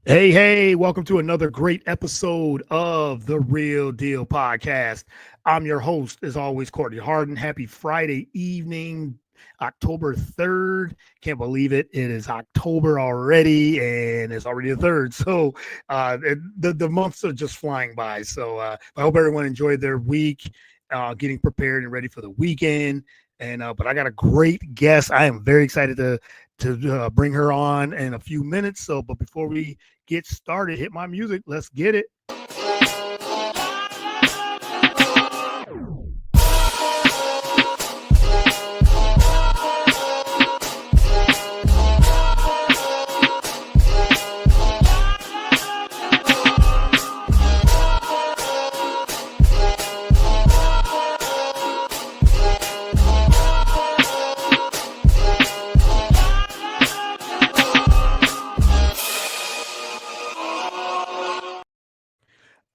Hey, welcome to another great episode of the Real Deal Podcast. I'm your host, as always, Courtney Harden. Happy Friday evening, October 3rd. Can't believe it. It is October already, and it's already the 3rd. So the months are just flying by. So I hope everyone enjoyed their week, getting prepared and ready for the weekend. But I got a great guest. I am very excited to bring her on in a few minutes. But before we get started, hit my music. Let's get it.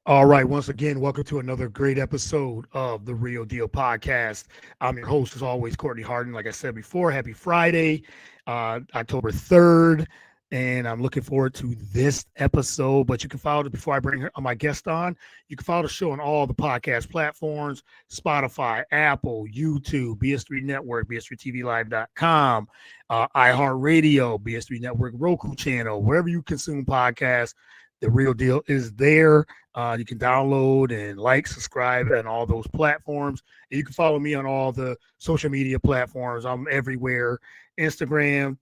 All right. Once again, welcome to another great episode of the Real Deal Podcast. I'm your host, as always, Courtney Harden. Like I said before, happy Friday, October 3rd. And I'm looking forward to this episode. But you can follow it before I bring my guest on. You can follow the show on all the podcast platforms: Spotify, Apple, YouTube, BS3 Network, BS3TVLive.com, iHeartRadio, BS3 Network, Roku channel, wherever you consume podcasts. The Real Deal is there. You can download and like, subscribe on all those platforms. And you can follow me on all the social media platforms. I'm everywhere: Instagram,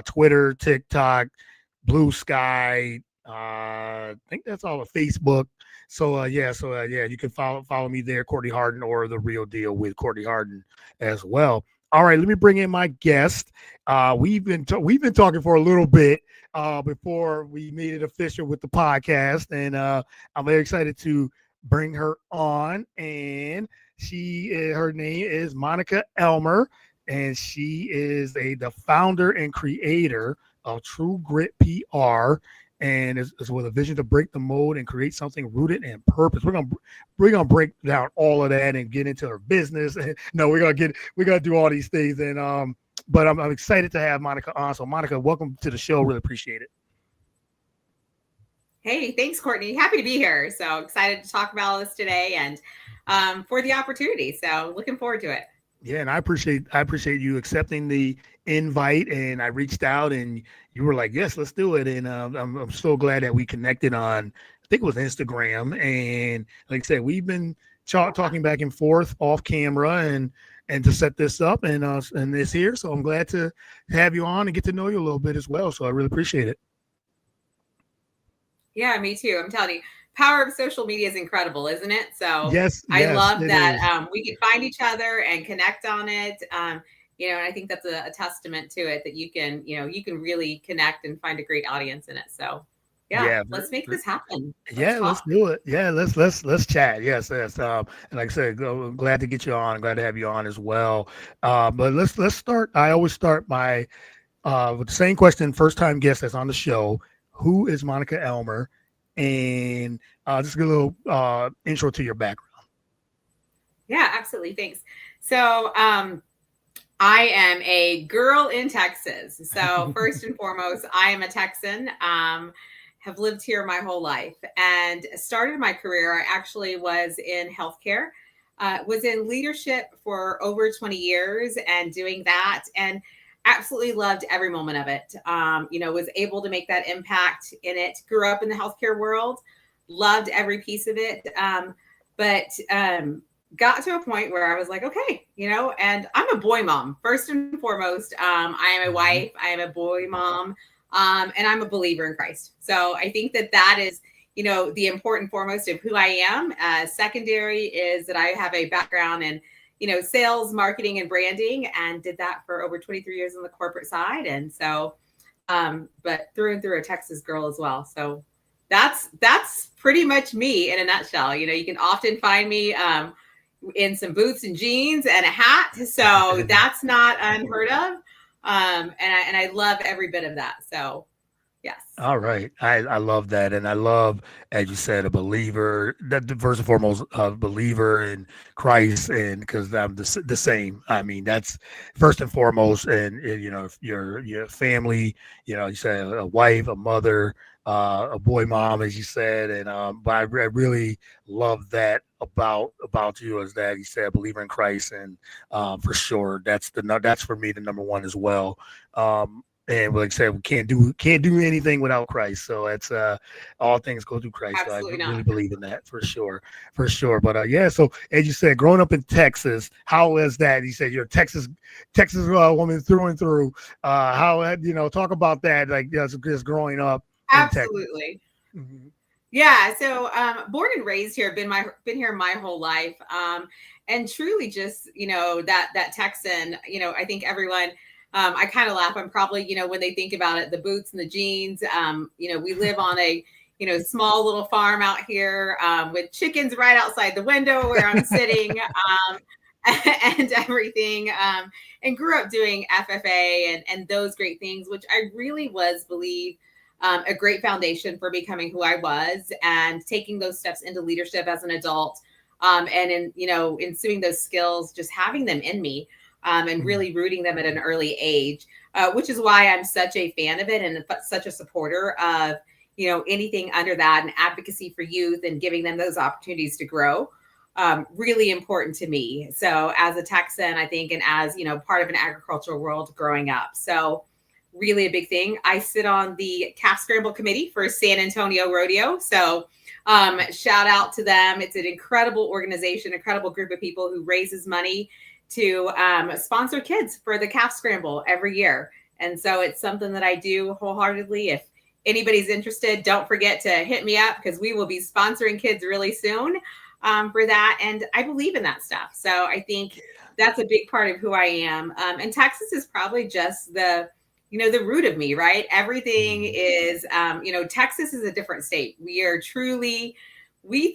Twitter, TikTok, Blue Sky. I think that's all of Facebook. So you can follow me there, Courtney Harden, or the Real Deal with Courtney Harden as well. All right, let me bring in my guest. We've been talking for a little bit before we made it official with the podcast, and I'm very excited to bring her on. And her name is Monica Elmer, and she is the founder and creator of True Grit PR, and is with a vision to break the mold and create something rooted in purpose. We're gonna break down all of that and get into her business. No, we're gonna do all these things, and but I'm excited to have Monica on. So Monica, welcome to the show. Really appreciate it. Hey, thanks, Courtney. Happy to be here. So excited to talk about all this today and for the opportunity. So looking forward to it. Yeah, and I appreciate you accepting the invite, and I reached out, and you were like, "Yes, let's do it." And I'm so glad that we connected on, I think it was Instagram, and like I said, we've been talking back and forth off camera, and to set this up, and this here. So I'm glad to have you on and get to know you a little bit as well. So I really appreciate it. Yeah, me too. I'm telling you, power of social media is incredible, isn't it? So Yes, I yes, love it that is. we can find each other and connect on it. And I think that's a testament to it that you can really connect and find a great audience in it. So yeah, Yeah, let's make this happen. Let's yeah, let's talk. do it. Yeah, let's chat. Yes. And like I said, glad to get you on. Glad to have you on as well. But let's start. I always start my with the same question. First time guest that's on the show. Who is Monica Elmer? And just a little intro to your background. Yeah, absolutely. Thanks. So I am a girl in Texas. So first and foremost, I am a Texan. Have lived here my whole life and started my career. I actually was in healthcare, was in leadership for over 20 years and doing that, and absolutely loved every moment of it. Was able to make that impact in it. Grew up in the healthcare world, loved every piece of it. But got to a point where I was like, okay, and I'm a boy mom first and foremost. I am a Mhm. wife. I am a boy mom, and I'm a believer in Christ. So I think that is, the important foremost of who I am. Secondary is that I have a background in, sales, marketing, and branding, and did that for over 23 years on the corporate side. And so, but through and through a Texas girl as well. So that's pretty much me in a nutshell. You can often find me in some boots and jeans and a hat. So that's not unheard of. And I love every bit of that. So Yes, All right. I love that. And I love, as you said, a believer, that first and foremost, a believer in Christ. And because I'm the same. I mean, that's first and foremost. And, if your family, you said a wife, a mother, a boy mom, as you said. But I really love that about you, is that you said believer in Christ. And for sure, that's for me the number one as well. And like I said, we can't do anything without Christ. So it's all things go through Christ. So I absolutely really not. believe in that for sure, for sure. But yeah, so as you said, growing up in Texas, how is that? You said you're a Texas woman through and through. How talk about that, like just growing up in Texas. Absolutely. Hmm. Yeah, so born and raised here, been here my whole life, and truly just that Texan. I think everyone. I kind of laugh. I'm probably when they think about it, the boots and the jeans. We live on a small little farm out here with chickens right outside the window where I'm sitting, and everything. And grew up doing FFA and those great things, which I really was believe a great foundation for becoming who I was and taking those steps into leadership as an adult. And in, ensuing those skills, just having them in me and really rooting them at an early age, which is why I'm such a fan of it and such a supporter of, anything under that and advocacy for youth and giving them those opportunities to grow. Really important to me. So as a Texan, I think, and as, part of an agricultural world growing up. So really a big thing. I sit on the calf scramble committee for San Antonio Rodeo. So shout out to them. It's an incredible organization, incredible group of people who raises money to sponsor kids for the calf scramble every year. And so it's something that I do wholeheartedly. If anybody's interested, don't forget to hit me up because we will be sponsoring kids really soon for that. And I believe in that stuff. So I think that's a big part of who I am. And Texas is probably just the root of me, right? Everything Mhm. is, Texas is a different state. We are truly, we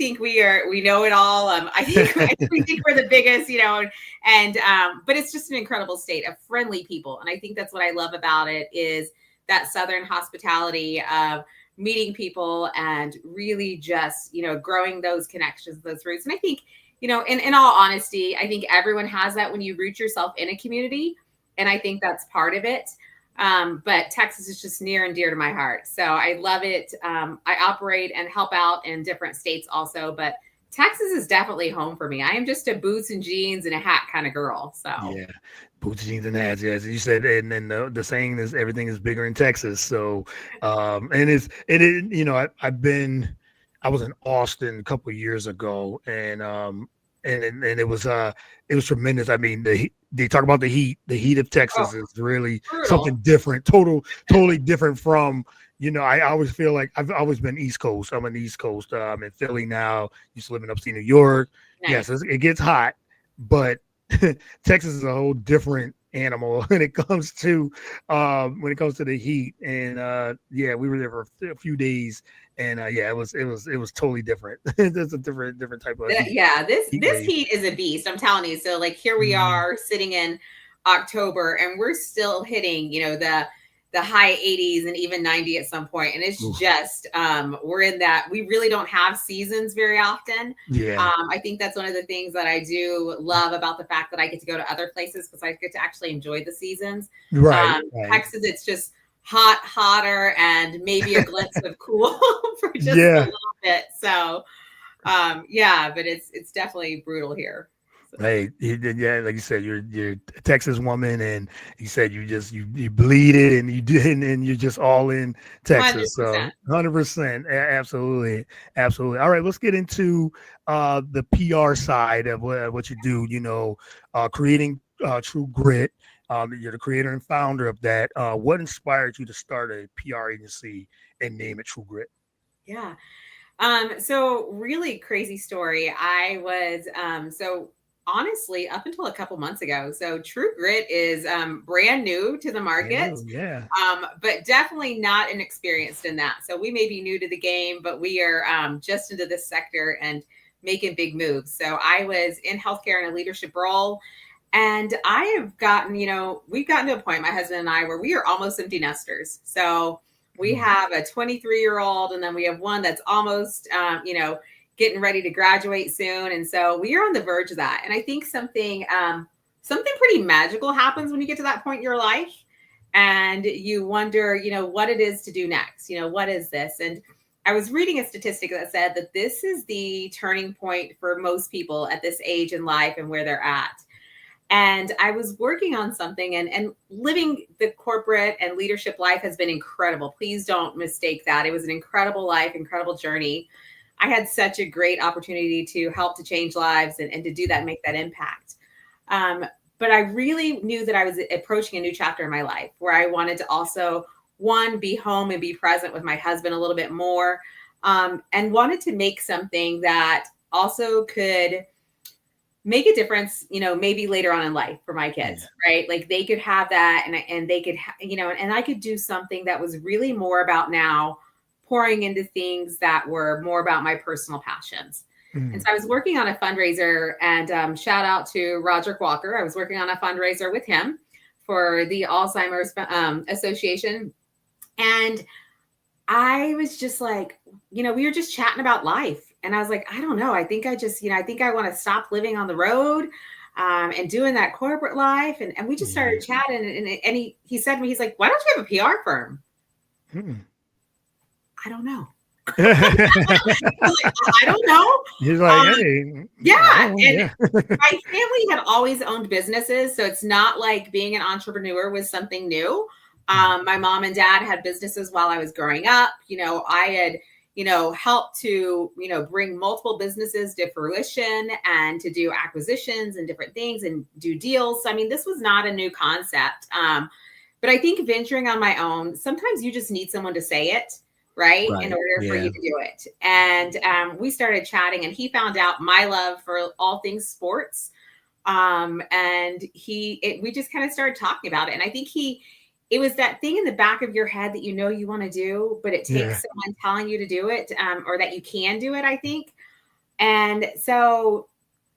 know it all. We think we're the biggest, but it's just an incredible state of friendly people. And I think that's what I love about it is that Southern hospitality of meeting people and really just, growing those connections, those roots. And I think, in all honesty, I think everyone has that when you root yourself in a community. And I think that's part of it. But Texas is just near and dear to my heart. So I love it. I operate and help out in different states also, but Texas is definitely home for me. I am just a boots and jeans and a hat kind of girl. So Yeah, boots, jeans, and hats. Yes, you said, and then the saying is everything is bigger in Texas. So, and I was in Austin a couple of years ago, and it was tremendous. I mean, they talk about the heat. The heat of oh, Texas is really something brutal. different, totally different from. I always feel like I've always been East Coast. I'm on the East Coast. I'm in Philly now. Used to live in upstate New York. Yes, Nice. it gets hot, but Texas is a whole different animal when it comes to the heat. And yeah, we were there for a few days, and yeah, it was totally different. It's a different type of Yeah, this heat this wave. heat is a beast. I'm telling you. So like here we Mhm. are sitting in October and we're still hitting, the high 80s and even 90 at some point. And it's Oof. just we're in that we really don't have seasons very often. Yeah, I think that's one of the things that I do love about the fact that I get to go to other places because I get to actually enjoy the seasons. right, right. Texas, it's just hot, hotter, and maybe a glimpse of cool for just a Yeah. little bit. So yeah, but it's definitely brutal here. So Hey, yeah, like you said, you're a Texas woman, and you said you bleed it, and you did, and you're just all in Texas. So 100%. 100%, absolutely, absolutely. All right, let's get into the PR side of what you do. Creating True Grit. You're the creator and founder of that. What inspired you to start a PR agency and name it True Grit? Yeah. So really crazy story. I was so honestly up until a couple months ago. So True Grit is brand new to the Brand market. new, yeah. But definitely not inexperienced in that. So we may be new to the game, but we are just into this sector and making big moves. So I was in healthcare in a leadership role. And I have gotten, we've gotten to a point, my husband and I, where we are almost empty nesters. So We have a 23-year-old, and then we have one that's almost, getting ready to graduate soon. And so we are on the verge of that. And I think something pretty magical happens when you get to that point in your life, and you wonder, what it is to do next. What is this? And I was reading a statistic that said that this is the turning point for most people at this age in life and where they're at. And I was working on something, and living the corporate and leadership life has been incredible. Please don't mistake that. It was an incredible life, incredible journey. I had such a great opportunity to help to change lives and to do that, make that impact. But I really knew that I was approaching a new chapter in my life where I wanted to also, one, be home and be present with my husband a little bit more, and wanted to make something that also could make a difference, maybe later on in life for my kids, right? Like they could have that, and they could, and I could do something that was really more about now pouring into things that were more about my personal passions. And so I was working on a fundraiser, and shout out to Roderick Walker. I was working on a fundraiser with him for the Alzheimer's Association. And I was just like, we were just chatting about life. And I was like, I don't know. I think I want to stop living on the road and doing that corporate life. And we just started chatting. And he said to me, he's like, why don't you have a PR firm? I don't know. I don't know. He's like, hey. Yeah. My family had always owned businesses. So it's not like being an entrepreneur was something new. My mom and dad had businesses while I was growing up. I had, helped to, bring multiple businesses to fruition and to do acquisitions and different things and do deals. So, I mean, this was not a new concept. But I think venturing on my own, sometimes you just need someone to say it, right? In order for you to do it. And we started chatting, and he found out my love for all things sports. And we just kind of started talking about it. And I think it was that thing in the back of your head that you want to do, but it takes someone telling you to do it, or that you can do it, I think. And so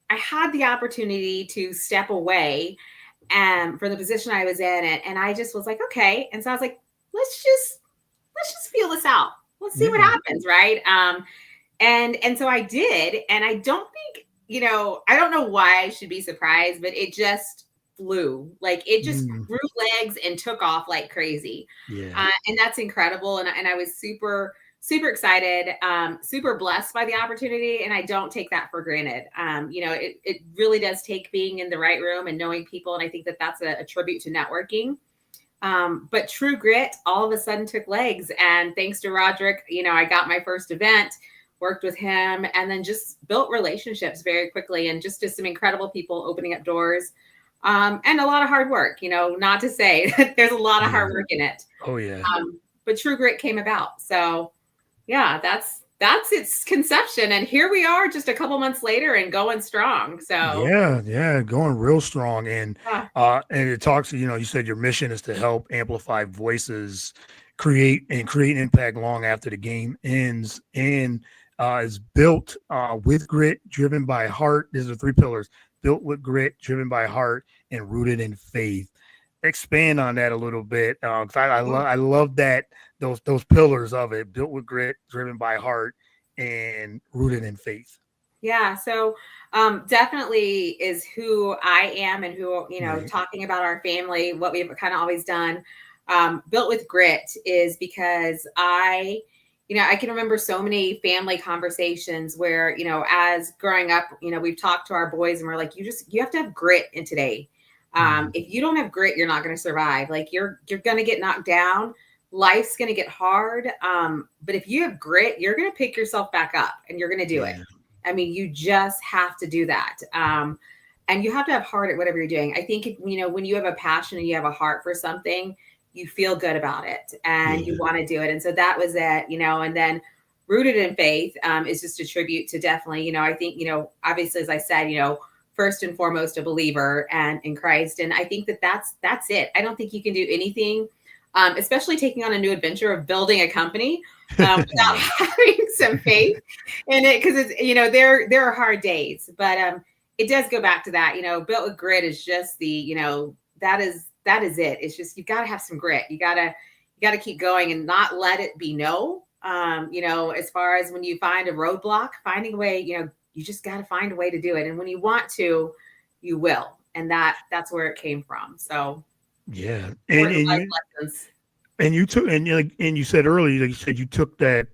I had the opportunity to step away from the position I was in, and I just was like, okay. And so I was like, let's just feel this out. Let's see what happens, right? And so I did, and I don't think, I don't know why I should be surprised, but it just flew. Like it just grew legs and took off like crazy. And that's incredible. And I was super, super excited, super blessed by the opportunity. And I don't take that for granted. It really does take being in the right room and knowing people. And I think that that's a tribute to networking. But True Grit all of a sudden took legs. And thanks to Roderick, I got my first event, worked with him, and then just built relationships very quickly, and just some incredible people opening up doors. And a lot of hard work, not to say that there's a lot of hard work in it. Oh yeah. But True Grit came about. So yeah, that's its conception. And here we are just a couple months later and going strong. So yeah, going real strong. And it talks, you said your mission is to help amplify voices, create impact long after the game ends, and is built with grit, driven by heart. These are 3 pillars: built with grit, driven by heart, and rooted in faith. Expand on that a little bit. I love that those pillars of it: built with grit, driven by heart, and rooted in faith. Yeah. So definitely is who I am, and who, talking about our family, what we've kind of always done. Built with grit is because I can remember so many family conversations where, as growing up, we've talked to our boys and we're like, you have to have grit in today. If you don't have grit, you're not going to survive. Like you're going to get knocked down. Life's going to get hard. But if you have grit, you're going to pick yourself back up and you're going to do it. I mean, you just have to do that. And you have to have heart at whatever you're doing. I think, when you have a passion and you have a heart for something, you feel good about it and you want to do it. And so that was it, and then rooted in faith is just a tribute to definitely, I think, obviously, as I said, first and foremost, a believer and in Christ. And I think that's it. I don't think you can do anything, especially taking on a new adventure of building a company without having some faith in it. Cause it's, there are hard days, but it does go back to that, built with grit is just the, that is it. It's just, you got to have some grit. You got got to keep going and not let it be no. As far as when you find a roadblock, finding a way, you just got to find a way to do it. And when you want to, you will. And that's where it came from. So Yeah, important life lessons. and you took and you said earlier, like you said, you took that,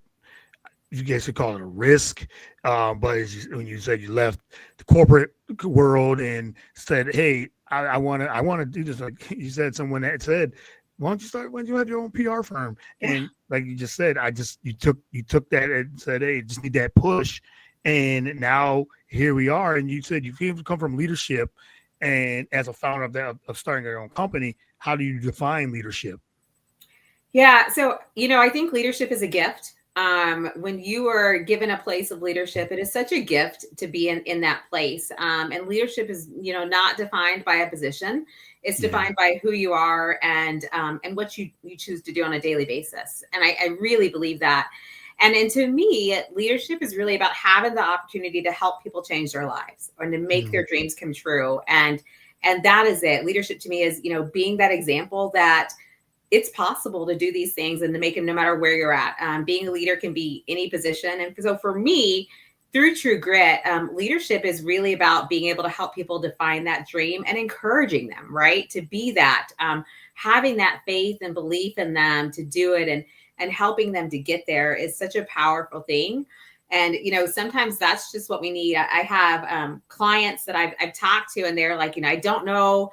you guys could call it a risk, but when you said you left the corporate world and said, "Hey, I want to do this," like you said, someone that said, Why don't you have your own PR firm?" Yeah. And like you just said, you took that and said, "Hey, just need that push," and now here we are. And you said you come from leadership, and as a founder of starting your own company, how do you define leadership? Yeah. So, I think leadership is a gift. When you are given a place of leadership, it is such a gift to be in that place. And leadership is, not defined by a position. It's Yeah. defined by who you are and what you choose to do on a daily basis. And I really believe that. And to me, leadership is really about having the opportunity to help people change their lives and to make Mm, their dreams come true. And that is it. Leadership to me is, being that example that it's possible to do these things and to make them no matter where you're at. Being a leader can be any position. And so for me, through True Grit, leadership is really about being able to help people define that dream and encouraging them, right? To be that, having that faith and belief in them to do it and helping them to get there is such a powerful thing. And, sometimes that's just what we need. I have clients that I've talked to and they're like, I don't know,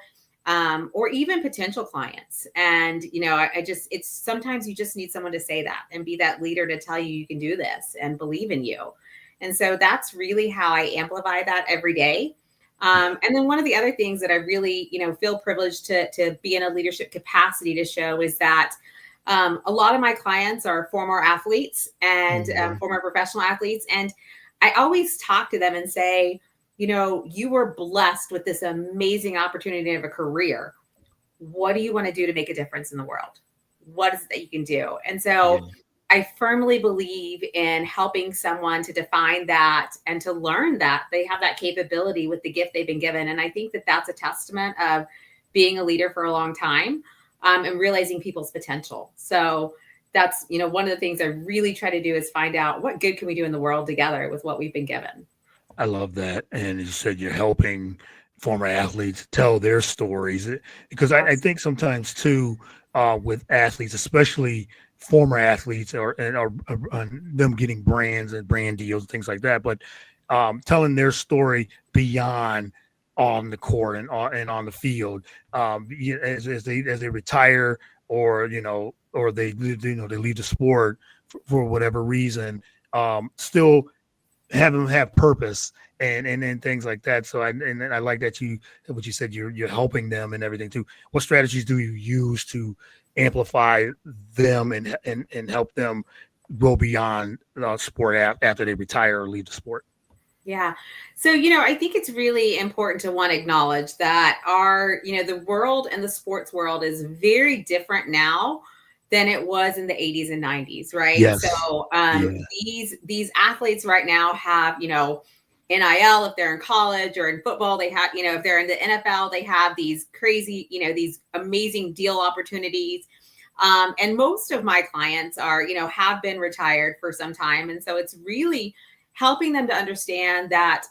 or even potential clients. And, I just, it's sometimes you just need someone to say that and be that leader to tell you can do this and believe in you. And so that's really how I amplify that every day. And then one of the other things that I really, feel privileged to be in a leadership capacity to show is that a lot of my clients are former athletes and mhm. former professional athletes. And I always talk to them and say, you were blessed with this amazing opportunity of a career. What do you want to do to make a difference in the world? What is it that you can do? And Yeah, so I firmly believe in helping someone to define that and to learn that they have that capability with the gift they've been given. And I think that that's a testament of being a leader for a long time, and realizing people's potential. So that's, one of the things I really try to do is find out what good can we do in the world together with what we've been given. I love that. And you said you're helping former athletes tell their stories, because I Yes. think sometimes too, with athletes, especially former athletes, or them getting brands and brand deals and things like that, but telling their story beyond on the court and on the field, as they retire, or or they leave the sport for whatever reason, still have them have purpose and things like that. So I like that what you said, you're helping them and everything too. What strategies do you use to amplify them and help them go beyond sport after they retire or leave the sport? Yeah. So, I think it's really important to one acknowledge that the world and the sports world is very different now than it was in the 80s and 90s, right? Yes. So, Yeah. these athletes right now have, NIL if they're in college, or in football they have, if they're in the NFL, they have these crazy, these amazing deal opportunities. And most of my clients are, have been retired for some time. And so it's really helping them to understand that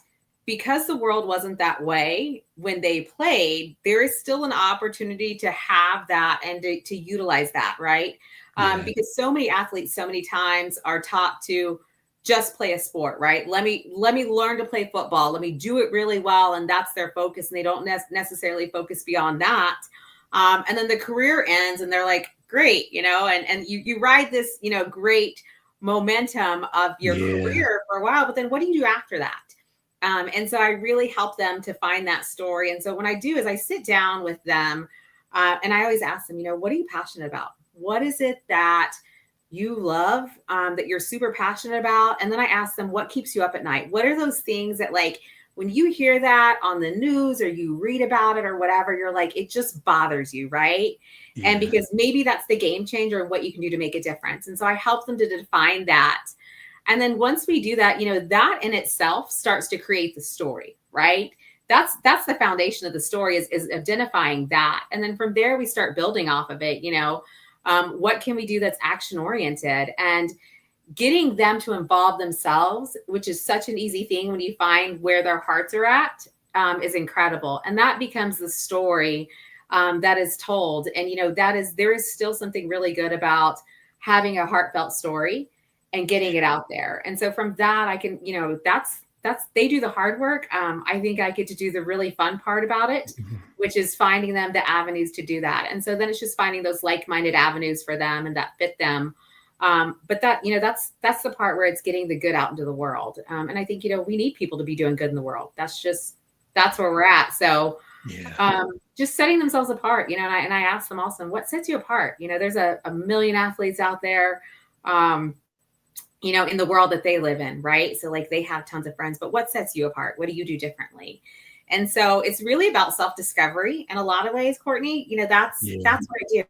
because the world wasn't that way when they played, there is still an opportunity to have that and to utilize that, right? Yeah. Because so many athletes, so many times are taught to just play a sport, right? Let me learn to play football. Let me do it really well, and that's their focus, and they don't necessarily focus beyond that. And then the career ends, and they're like, great, and you ride this, great momentum of your Yeah. career for a while, but then what do you do after that? And so I really help them to find that story. And so what I do is I sit down with them, and I always ask them, what are you passionate about? What is it that you love, that you're super passionate about? And then I ask them, what keeps you up at night? What are those things that, like, when you hear that on the news or you read about it or whatever, you're like, it just bothers you, right? And Yeah. because maybe that's the game changer and what you can do to make a difference. And so I help them to define that. And then once we do that, that in itself starts to create the story, right? That's the foundation of the story is identifying that. And then from there we start building off of it. What can we do that's action oriented? And getting them to involve themselves, which is such an easy thing when you find where their hearts are at, is incredible. And that becomes the story that is told. And, there is still something really good about having a heartfelt story and getting it out there. And so from that, I can, they do the hard work. I think I get to do the really fun part about it, which is finding them the avenues to do that. And so then it's just finding those like-minded avenues for them and that fit them. But that's the part where it's getting the good out into the world. And I think, we need people to be doing good in the world. That's where we're at. So, just setting themselves apart, and I ask them also, what sets you apart? There's a million athletes out there, in the world that they live in. Right. So like they have tons of friends, but what sets you apart? What do you do differently? And so it's really about self-discovery in a lot of ways, Courtney. That's what I do.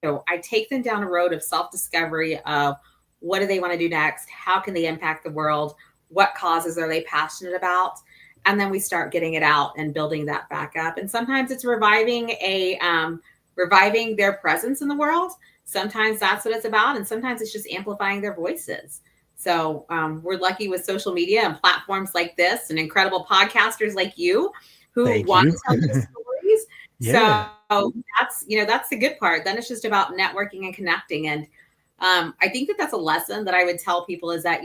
So I take them down a road of self-discovery of what do they want to do next? How can they impact the world? What causes are they passionate about? And then we start getting it out and building that back up. And sometimes it's reviving their presence in the world. Sometimes that's what it's about. And sometimes it's just amplifying their voices. So we're lucky with social media and platforms like this and incredible podcasters like you who want to tell these stories. Yeah. So that's the good part. Then it's just about networking and connecting. And I think that's a lesson that I would tell people is that,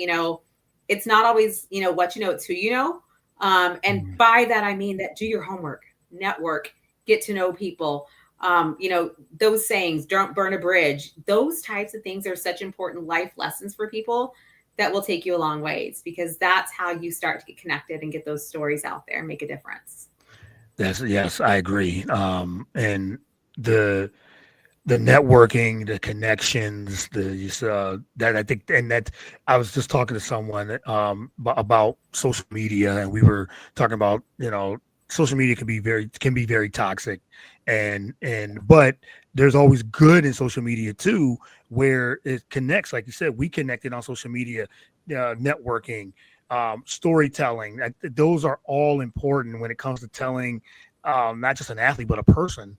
it's not always, what you know, it's who you know. And by that, I mean that do your homework, network, get to know people. Those sayings, don't burn a bridge. Those types of things are such important life lessons for people that will take you a long ways, because that's how you start to get connected and get those stories out there and make a difference. Yes, I agree. And the networking, the connections, that I think, and that I was just talking to someone about social media, and we were talking about, social media can be very toxic, but there's always good in social media too, where it connects. Like you said, we connected on social media, networking, storytelling. Those are all important when it comes to telling not just an athlete, but a person,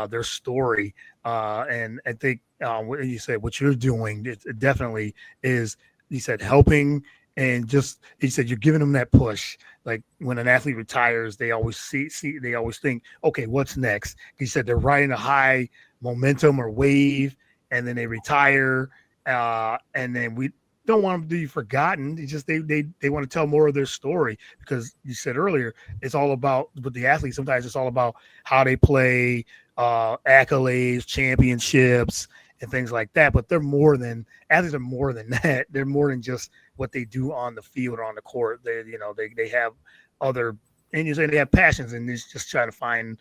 their story. And I think what you said, what you're doing, it definitely is, you said, helping. And just, he said, you're giving them that push. Like when an athlete retires, they always they always think, okay, what's next? He said they're riding a high momentum or wave, and then they retire. And then we don't want them to be forgotten. It's just they want to tell more of their story, because you said earlier, it's all about, with the athletes, sometimes it's all about how they play, accolades, championships, and things like that. But athletes are more than that. They're more than just what they do on the field or on the court. They have other, and you say they have passions, and it's just trying to find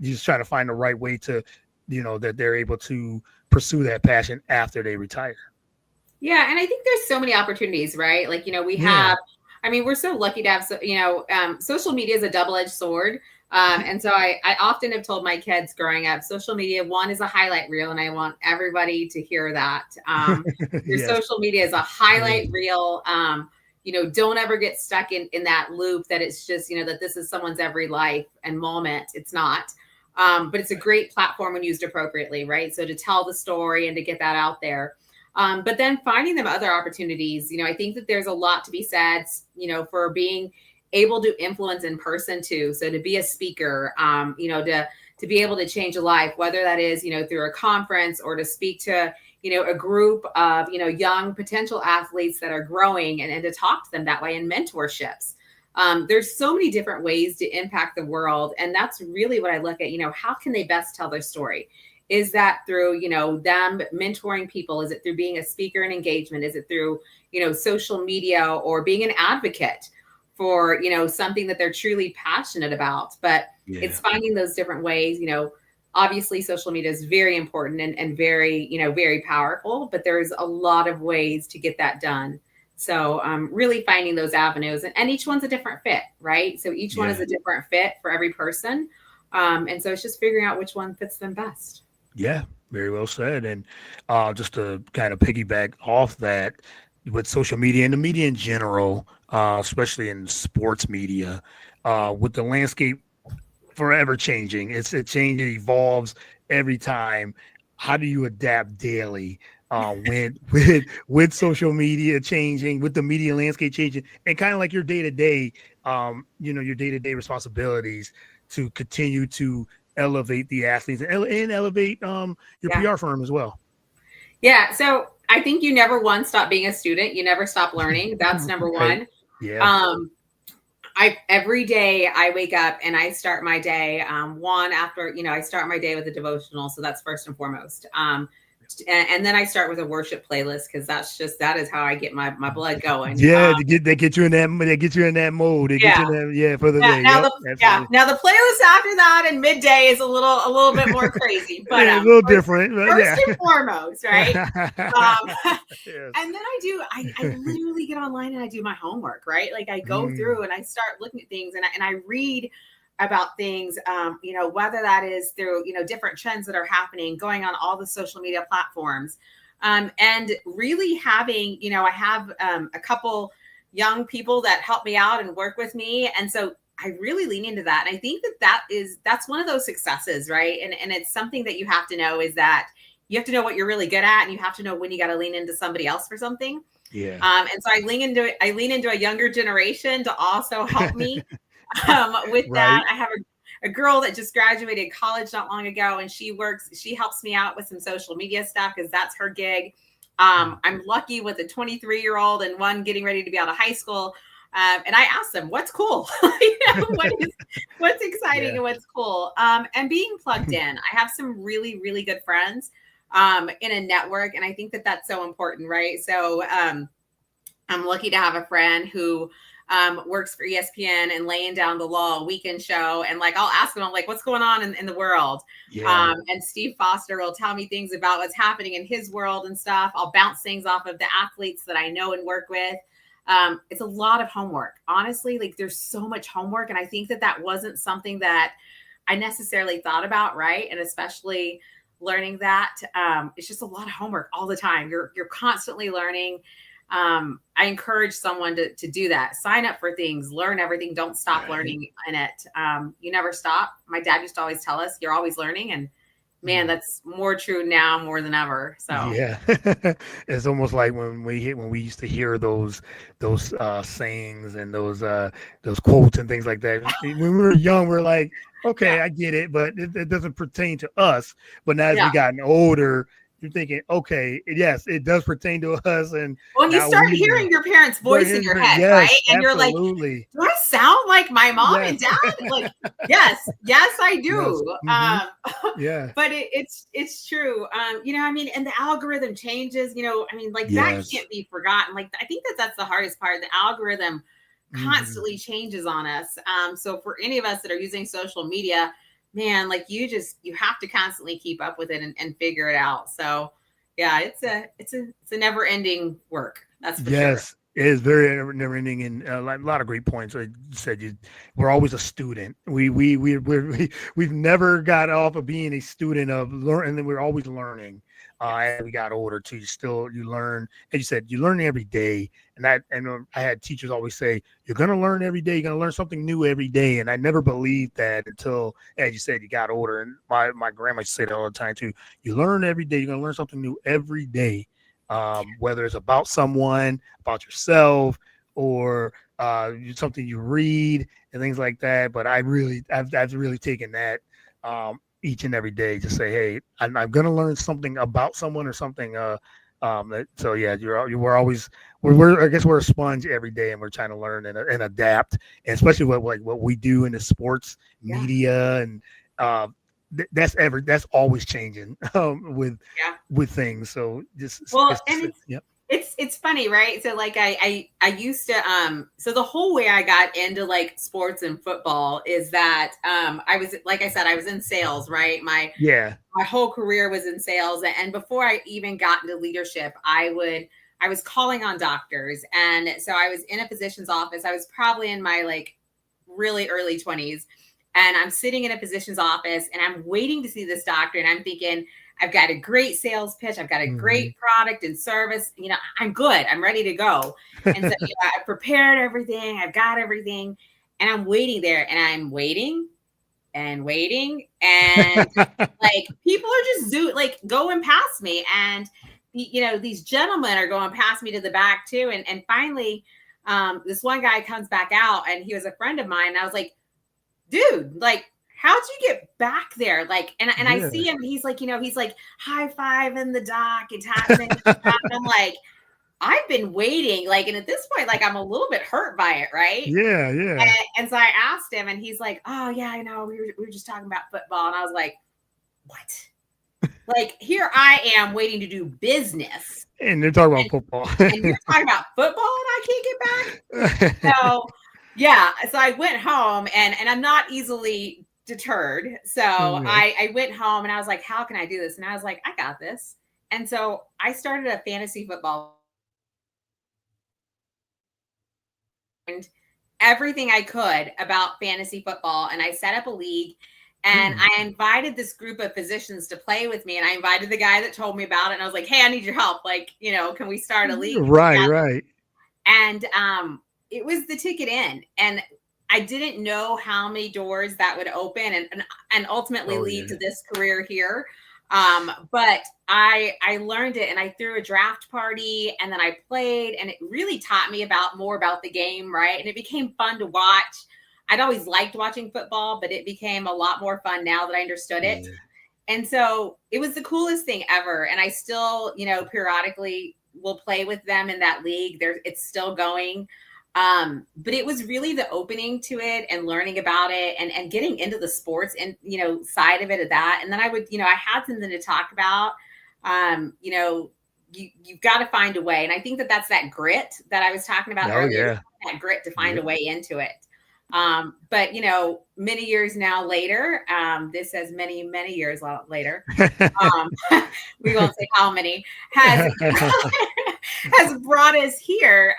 the right way to, that they're able to pursue that passion after they retire. Yeah. And I think there's so many opportunities, right? Like, we have, we're so lucky to have, social media is a double-edged sword. And so I often have told my kids growing up, social media, one, is a highlight reel, and I want everybody to hear that. Your social media is a highlight reel. Don't ever get stuck in that loop that it's just, that this is someone's every life and moment. It's not. But it's a great platform when used appropriately, right? So to tell the story and to get that out there. But then finding them other opportunities, I think that there's a lot to be said, for being able to influence in person too. So to be a speaker, to be able to change a life, whether that is, through a conference or to speak to, a group of, young potential athletes that are growing, and to talk to them that way in mentorships. There's so many different ways to impact the world. And that's really what I look at, how can they best tell their story? Is that through, them mentoring people? Is it through being a speaker in engagement? Is it through, social media, or being an advocate for, something that they're truly passionate about? But it's finding those different ways. Obviously social media is very important and very, very powerful, but there's a lot of ways to get that done. So really finding those avenues, and each one's a different fit, right? So each one is a different fit for every person. And so it's just figuring out which one fits them best. Yeah, very well said. And just to kind of piggyback off that, with social media and the media in general, especially in sports media, with the landscape forever changing, it changes, evolves every time. how do you adapt daily with social media changing, with the media landscape changing, and kind of like your day to day, your day to day responsibilities to continue to elevate the athletes and elevate your Yeah. PR firm as well. Yeah. So I think you never once stop being a student. You never stop learning. That's number Okay. one. Yeah. Um, I every day I wake up and I start my day one after I start my day with a devotional, so that's first and foremost. And then I start with a worship playlist because that is how I get my blood going. Yeah, they get you in that they get you in that mode. They get you Yeah. in that for the Yeah, day. Yep, absolutely. now the playlist after that and midday is a little bit more crazy, but Yeah, a little different, but first yeah. and foremost, right? Yes. And then I literally get online and I do my homework, right? Like I go Mm, through and I start looking at things and I read about things, whether that is through, different trends that are happening, going on all the social media platforms. And really having, I have a couple young people that help me out and work with me. And so I really lean into that. And I think that's one of those successes, right? And it's something that you have to know is that you have to know what you're really good at, and you have to know when you got to lean into somebody else for something. yeah. And so I lean into a younger generation to also help me with that. Right. I have a girl that just graduated college not long ago, and she helps me out with some social media stuff because that's her gig. Mm. I'm lucky with a 23-year-old and one getting ready to be out of high school. And I asked them, what's cool? What's exciting Yeah. and what's cool? And being plugged in. I have some really, really good friends in a network. And I think that that's so important, right? So I'm lucky to have a friend who works for ESPN and laying down the law weekend show. And like, I'll ask him, I'm like, what's going on in the world? Yeah. And Steve Foster will tell me things about what's happening in his world and stuff. I'll bounce things off of the athletes that I know and work with. It's a lot of homework, honestly. Like there's so much homework. And I think that wasn't something that I necessarily thought about. Right. And especially learning that it's just a lot of homework all the time. You're constantly learning. I encourage someone to do that. Sign up for things, learn everything. Don't stop Right. learning in it. You never stop. My dad used to always tell us, you're always learning. And man, Mm. that's more true now more than ever. So Yeah. It's almost like when we used to hear those sayings and those quotes and things like that. When we were young, we're like, okay, yeah, I get it, but it doesn't pertain to us. But now as we yeah. gotten older, you're thinking, okay, yes, it does pertain to us, and When you now start we hearing your parents' but voice in your head, right? yes, And you're like, absolutely. do I sound like my mom Yes. and dad? Like, yes, I Yes. do. Hmm. Yeah. But it's true. I mean, and the algorithm changes. I mean, like that Yes. can't be forgotten. Like, I think that's the hardest part. The algorithm Hmm. constantly changes on us. So for any of us that are using social media, man, like you have to constantly keep up with it and figure it out. So yeah, it's a never ending work. That's for sure. Yes, it is very never ending, and a lot of great points. Like you said, we're always a student. We've never got off of being a student of learning, and then we're always learning. As Yes. we got older too, you learn. As you said, you learn every day, and I had teachers always say, "You're gonna learn every day. You're gonna learn something new every day." And I never believed that until, as you said, you got older. And my grandma used to say that all the time too. You learn every day. You're gonna learn something new every day, whether it's about someone, about yourself, or something you read and things like that. But I've really taken that each and every day to say, hey, I'm going to learn something about someone or something. So yeah, we're always I guess we're a sponge every day, and we're trying to learn and adapt, and especially what we do in the sports Yeah. media and uh, that's always changing Yeah. with things. So just Well, it's and yep. it's funny, right? So like I used to so the whole way I got into like sports and football is that I was, like I said, I was in sales, right? Yeah. My whole career was in sales, and before I even got into leadership, I was calling on doctors, and so I was in a physician's office. I was probably in my like really early 20s, and I'm sitting in a physician's office and I'm waiting to see this doctor, and I'm thinking, I've got a great sales pitch, I've got a Hmm. great product and service, I'm good, I'm ready to go. And so I prepared everything, I've got everything, and I'm waiting there, and I'm waiting, and waiting, and like people are just like going past me, and these gentlemen are going past me to the back too, and finally this one guy comes back out, and he was a friend of mine, and I was like, dude, like, how'd you get back there? Like, and I Yeah. see him, he's like, he's like high five in the dock and tapping. I'm like, I've been waiting, like, and at this point, like, I'm a little bit hurt by it, right? Yeah, yeah. And so I asked him, and he's like, oh yeah, I know, we were just talking about football, and I was like, what? Like, here I am waiting to do business, And they're talking about football. and you're talking about football, and I can't get back. So yeah, so I went home, and I'm not easily deterred. So I went home, and I was like, how can I do this? And I was like, I got this. And so I started a fantasy football, everything I could about fantasy football, and I set up a league, and I invited this group of physicians to play with me, and I invited the guy that told me about it, and I was like, hey, I need your help, like, can we start a league Right. and it was the ticket in, and I didn't know how many doors that would open and ultimately lead to this career here. But I learned it, and I threw a draft party, and then I played, and it really taught me more about the game, right? And it became fun to watch. I'd always liked watching football, but it became a lot more fun now that I understood it. And so it was the coolest thing ever. And I still, periodically will play with them in that league. It's still going. But it was really the opening to it and learning about it and getting into the sports and, side of it of that. And then I would, I had something to talk about. You've got to find a way. And I think that's that grit that I was talking about earlier, that grit to find a way into it. But many years now later, this has many, many years later, we won't say how many, has brought us here,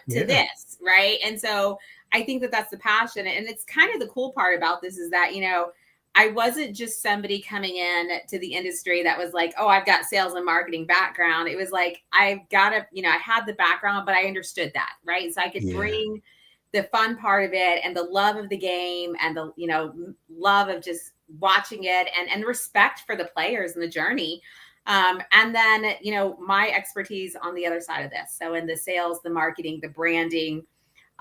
to this, right? And so I think that's the passion. And it's kind of the cool part about this is that, I wasn't just somebody coming in to the industry that was like, oh, I've got sales and marketing background. It was like, I've got to, I had the background, but I understood that, right? So I could bring the fun part of it and the love of the game and the, love of just watching it and respect for the players and the journey. And then, my expertise on the other side of this. So in the sales, the marketing, the branding,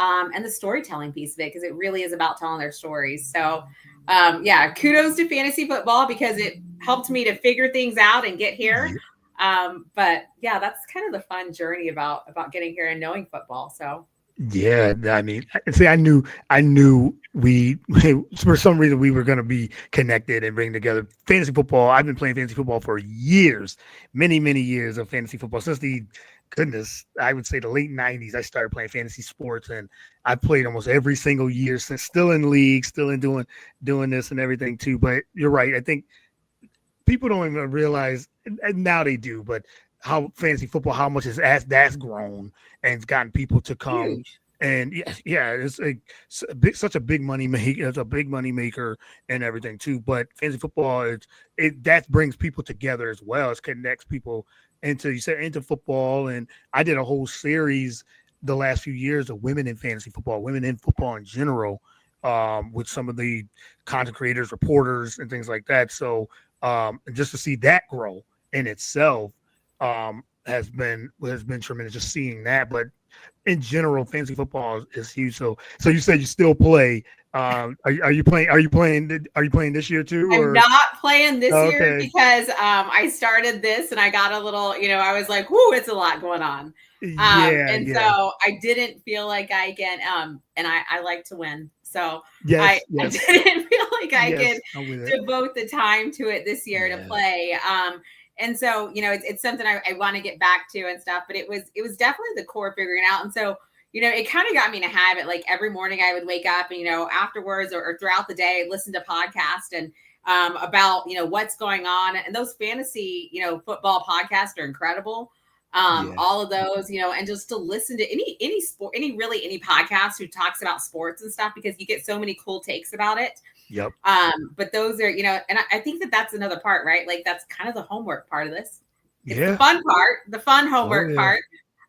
and the storytelling piece of it, because it really is about telling their stories. So, kudos to fantasy football because it helped me to figure things out and get here. But yeah, that's kind of the fun journey about getting here and knowing football. So. Yeah, I mean, see, I knew we for some reason we were going to be connected and bring together fantasy football. I've been playing fantasy football for years, many, many years of fantasy football since I would say the late '90s. I started playing fantasy sports, and I played almost every single year since. Still in league, still in doing this and everything too. But you're right. I think people don't even realize, and now they do, but how fantasy football, how much that's grown and it's gotten people to come. Huge. And it's such a big money maker. It's a big money maker and everything too. But fantasy football that brings people together as well. It connects people into football. And I did a whole series the last few years of women in fantasy football, women in football in general, with some of the content creators, reporters, and things like that. So just to see that grow in itself has been tremendous, just seeing that. But in general, fantasy football is huge. So you said you still play. Are you playing this year too? Or? I'm not playing this year because I started this and I got a little, I was like, whoo, it's a lot going on. So I didn't feel like I can, and I like to win. So I didn't feel like I could devote the time to it this year to play. And so, it's something I want to get back to and stuff, but it was definitely the core figuring out. And so, it kind of got me in a habit. Like every morning I would wake up and, afterwards or throughout the day, listen to podcasts and about, what's going on. And those fantasy, football podcasts are incredible. All of those, and just to listen to any sport, any podcast who talks about sports and stuff, because you get so many cool takes about it. Yep. But those are, and I think that's another part, right? Like that's kind of the homework part of this. It's the fun part, the fun homework part.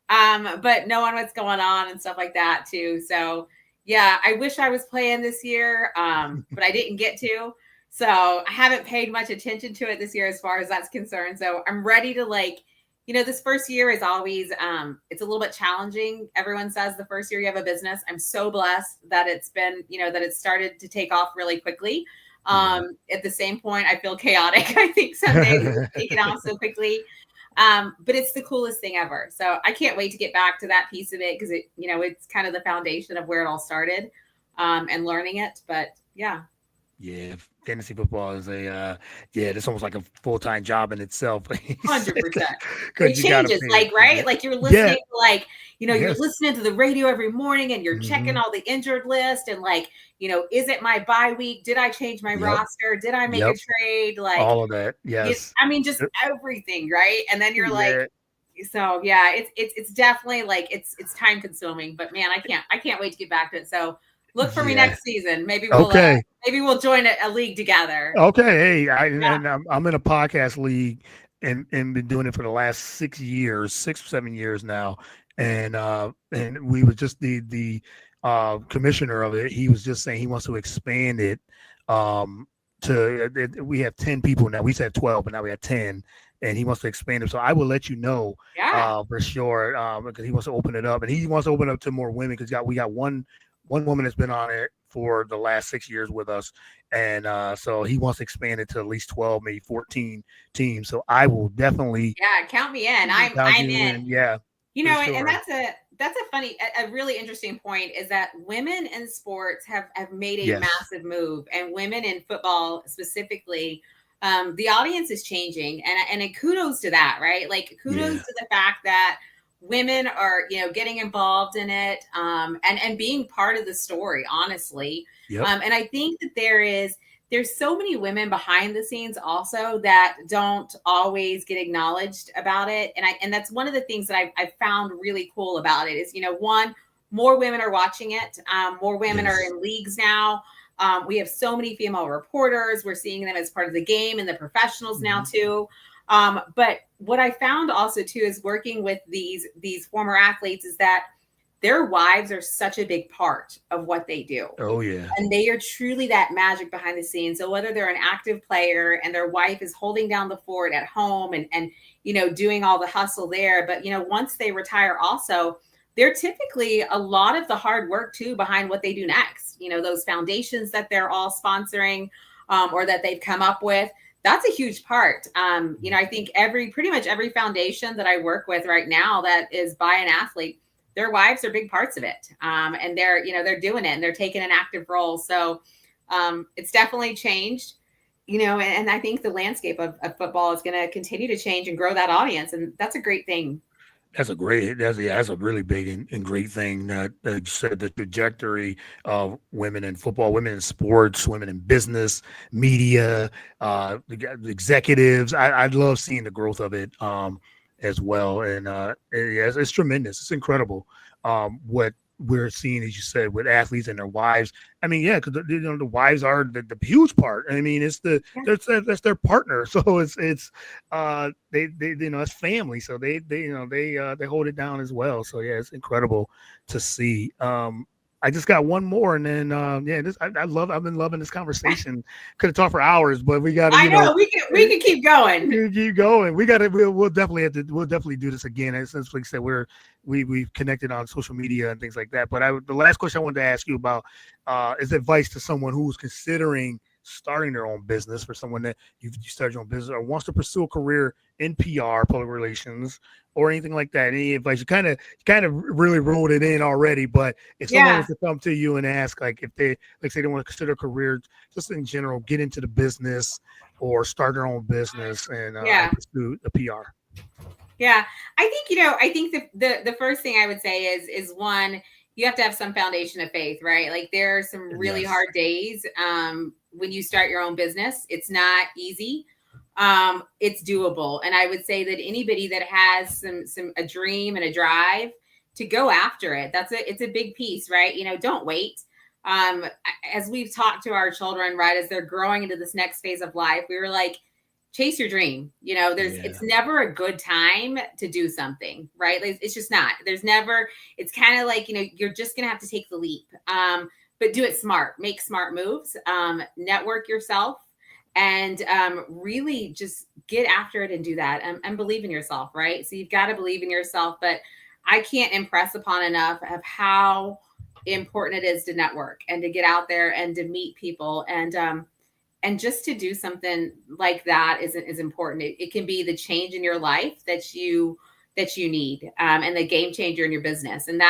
But knowing what's going on and stuff like that too. So Yeah, I wish I was playing this year, but I didn't get to. So I haven't paid much attention to it this year as far as that's concerned. So I'm ready to this first year is always it's a little bit challenging. Everyone says the first year you have a business. I'm so blessed that it's been, that it's started to take off really quickly. Yeah. At the same point, I feel chaotic. I think some days it's taken off so quickly. But it's the coolest thing ever. So I can't wait to get back to that piece of it because it's kind of the foundation of where it all started, and learning it. But yeah. Yeah, fantasy football is it's almost like a full-time job in itself. 100%. It Because you got to changes, pay. right? Yeah, Like you're yeah, listening to you're yes. listening to the radio every morning and you're checking Hmm. all the injured list and is it my bye week? Did I change my Yep, roster? Did I make a yep. trade? All of that. Yes. Just everything, right? And then you're like, Yeah, so yeah, it's definitely it's time consuming, but man, I can't wait to get back to it. So look for me yeah. next season. Okay. Maybe we'll join a league together. Okay, hey, Yeah. I'm in a podcast league and been doing it for the last 6 years, 6 or 7 years now, and we was just the commissioner of it. He was just saying he wants to expand it. Um, we have 10 people now. We used to have 12, but now we have 10, and he wants to expand it. So I will let you know Yeah. for sure because he wants to open it up, and he wants to open it up to more women because we got one woman that's been on it for the last 6 years with us, and so he wants to expand it to at least 12, maybe 14 teams. So I will definitely Yeah, count me in. count I'm you in. in. Yeah, for And sure. that's a really interesting point is that women in sports have made a Yes, massive move, and women in football specifically, the audience is changing, and kudos to that, right? Like kudos yeah, to the fact that women are getting involved in it, and being part of the story, honestly. yep, And I think that there's so many women behind the scenes also that don't always get acknowledged about it. And that's one of the things that I found really cool about it is, one, more women are watching it. More women are yes, in leagues now. We have so many female reporters. We're seeing them as part of the game and the professionals now hmm, too. But what I found also too is working with these former athletes is that their wives are such a big part of what they do, oh yeah, and they are truly that magic behind the scenes. So whether they're an active player and their wife is holding down the fort at home and doing all the hustle there, but once they retire also, they're typically a lot of the hard work too behind what they do next. Those foundations that they're all sponsoring, or that they've come up with. That's a huge part. I think pretty much every foundation that I work with right now that is by an athlete, their wives are big parts of it, and they're doing it and they're taking an active role. So it's definitely changed, and I think the landscape of football is going to continue to change and grow that audience, and that's a great thing. that's a really big and great thing that you said the trajectory of women in football, women in sports, women in business, media, the executives. I love seeing the growth of it as well, and yeah, it's tremendous. It's incredible what we're seeing, as you said, with athletes and their wives. I mean, yeah, because the wives are the huge part. I mean, it's Yeah. that's their partner, so it's they it's family, so they hold it down as well. So yeah, it's incredible to see. I just got one more, and then yeah, I've been loving this conversation. Could have talked for hours, but we got to I know we can keep going. keep going. We'll definitely we'll definitely do this again. And since like I said, we've connected on social media and things like that. But the last question I wanted to ask you about is advice to someone who's considering starting their own business, for someone that you started your own business or wants to pursue a career in PR, public relations, or anything like that. Any advice? You kind of really rolled it in already, but if someone Yeah. was to come to you and ask, like, if they like say they want to consider a career, just in general, get into the business or start their own business and Yeah. pursue the PR. Yeah, I think I think the first thing I would say is one, you have to have some foundation of faith, right? Like there are some really Yes. hard days when you start your own business. It's not easy. It's doable, and I would say that anybody that has some a dream and a drive to go after it, it's a big piece, right? Don't wait. As we've talked to our children, right, as they're growing into this next phase of life, we were like, chase your dream. Yeah. It's never a good time to do something, right? Like, it's just not. There's never, it's kind of like, you're just going to have to take the leap. But do it smart, make smart moves, network yourself, and really just get after it and do that, and believe in yourself, right? So you've got to believe in yourself. But I can't impress upon enough of how important it is to network and to get out there and to meet people, and just to do something like that is important. It can be the change in your life that you need, and the game changer in your business. And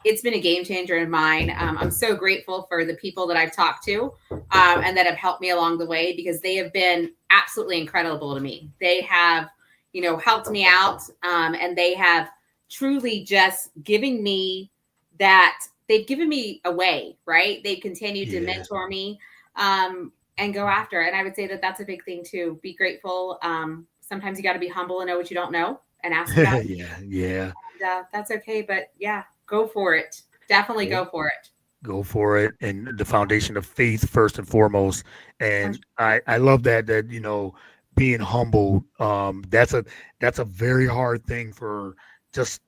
it's been a game changer in mine. I'm so grateful for the people that I've talked to, and that have helped me along the way, because they have been absolutely incredible to me. They have, helped me out, and they have truly just given me that. They've given me a way, right? They've continued to Yeah. mentor me, and go after it. And I would say that that's a big thing too. Be grateful. Sometimes you got to be humble and know what you don't know and ask about it. Yeah. Yeah. And, that's okay. But yeah, go for it. Definitely go for it. Go for it, and the foundation of faith first and foremost. And I love that being humble, that's a very hard thing for just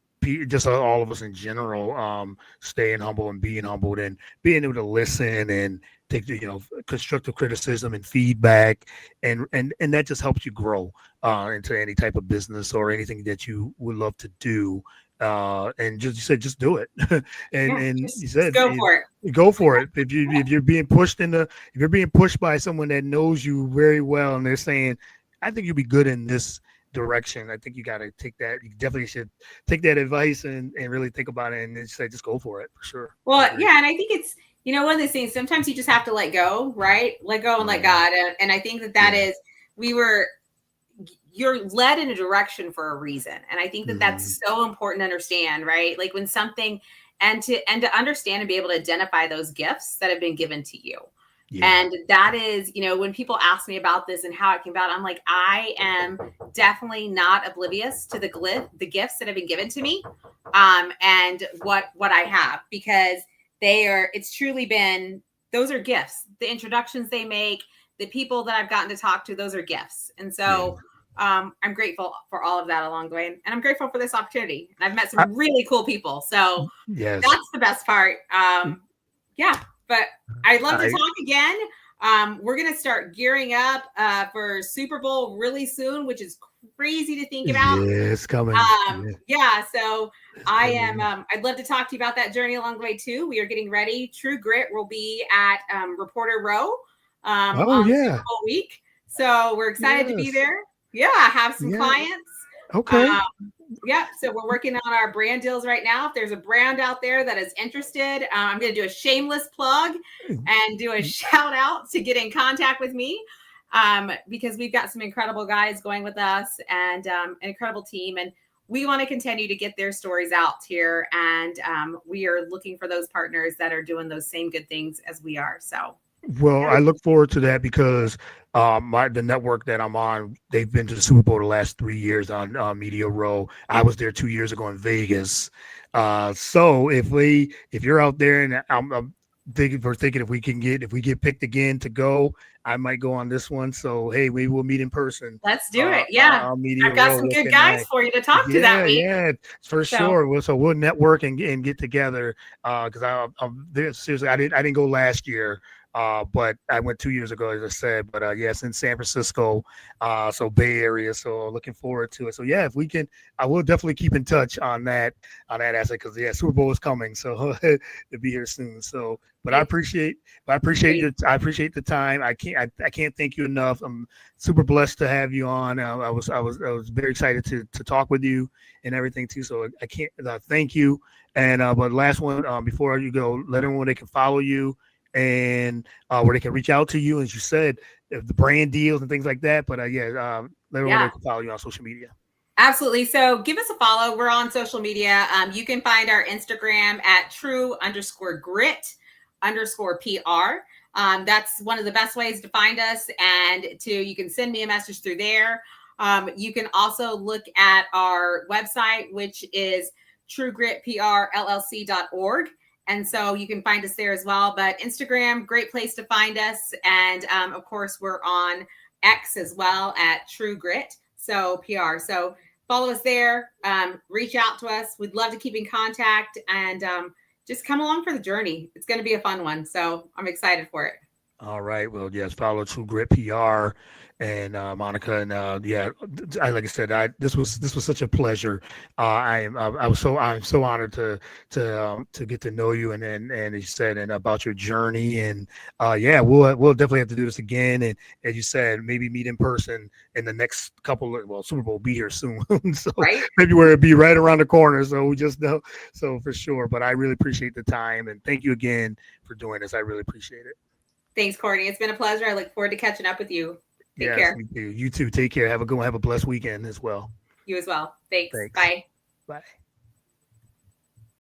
just all of us in general, staying humble and being humbled and being able to listen and take the constructive criticism and feedback, and that just helps you grow into any type of business or anything that you would love to do. And just you said just do it. and Yeah, and you just said go for it. go for it. If you're being pushed if you're being pushed by someone that knows you very well and they're saying, I think you'll be good in this direction, I think you got to take that. You definitely should take that advice and really think about it, and just go for it, for sure. I Well, agree. yeah. And I think it's, one of those things, sometimes you just have to let go, right? Let go and let Yeah. God. And I think that Yeah. is, you're led in a direction for a reason. And I think that Mhm. that's so important to understand, right? Like when something, and to understand and be able to identify those gifts that have been given to you. Yeah. And that is, when people ask me about this and how it came about, I'm like, I am definitely not oblivious to the gifts that have been given to me, and what I have, because it's truly been, those are gifts. The introductions they make, the people that I've gotten to talk to, those are gifts. And Yeah. so I'm grateful for all of that along the way. And I'm grateful for this opportunity. And I've met I, some really cool people. So yes. that's the best part. Yeah, but I'd love to I talk again. We're going to start gearing up for Super Bowl really soon, which is crazy to think about. Yeah, it's coming. Yeah, Yeah, so it's coming. I'd love to talk to you about that journey along the way too. We are getting ready. True Grit will be at Reporter Row Oh on Super yeah. Bowl week. So we're excited to be Yes. there. Yeah, have some Yeah. clients. Okay. Yeah, so we're working on our brand deals right now. If there's a brand out there that is interested, I'm going to do a shameless plug and do a shout out to get in contact with me, because we've got some incredible guys going with us, and an incredible team. And we want to continue to get their stories out here. And we are looking for those partners that are doing those same good things as we are. So, Well, yeah. I look forward to that because the network that I'm on, they've been to the Super Bowl the last 3 years on Media Row. I was there 2 years ago in Vegas. So if you're out there, and I'm thinking if we get picked again to go, I might go on this one. So hey, we will meet in person Let's do it. Yeah. on Media I've got Row. some What good can guys I? for you to talk to that Yeah, week. yeah, for So, sure. So we'll network and get together. Because I'm seriously, I didn't go last year. But I went 2 years ago, as I said. But yes, in San Francisco, so Bay Area. So looking forward to it. So yeah, if we can, I will definitely keep in touch on that aspect, because yeah, Super Bowl is coming, so it'll be here soon. So, but it's I appreciate great. your, I appreciate the time. I can't thank you enough. I'm super blessed to have you on. I was very excited to talk with you and everything too. So I can't thank you. And but last one, before you go, let everyone, they can follow you, and where they can reach out to you, as you said, the brand deals and things like that. But yeah, let everyone, Yeah. they can follow you on social media. Absolutely. So give us a follow. We're on social media. You can find our Instagram at true_grit_PR. That's one of the best ways to find us, and you can send me a message through there. You can also look at our website, which is truegritprllc.org. And so you can find us there as well. But Instagram, great place to find us. And of course, we're on X as well at True Grit. So PR. So follow us there. Reach out to us. We'd love to keep in contact and just come along for the journey. It's going to be a fun one. So I'm excited for it. All right. Well, yes, follow True Grit PR and Monica. And yeah, like I said, this was such a pleasure. I'm so honored to get to know you and as you said and about your journey. And yeah, we'll definitely have to do this again. And as you said, maybe meet in person in the next couple of, well, Super Bowl will be here soon. So Right? maybe where it'd be right around the corner. So we just know. So for sure. But I really appreciate the time and thank you again for doing this. I really appreciate it. Thanks, Courtney. It's been a pleasure. I look forward to catching up with you. Take Yes, care. me too. You too. Take care. Have a good one. Have a blessed weekend as well. You as well. Thanks. Thanks. Bye. Bye.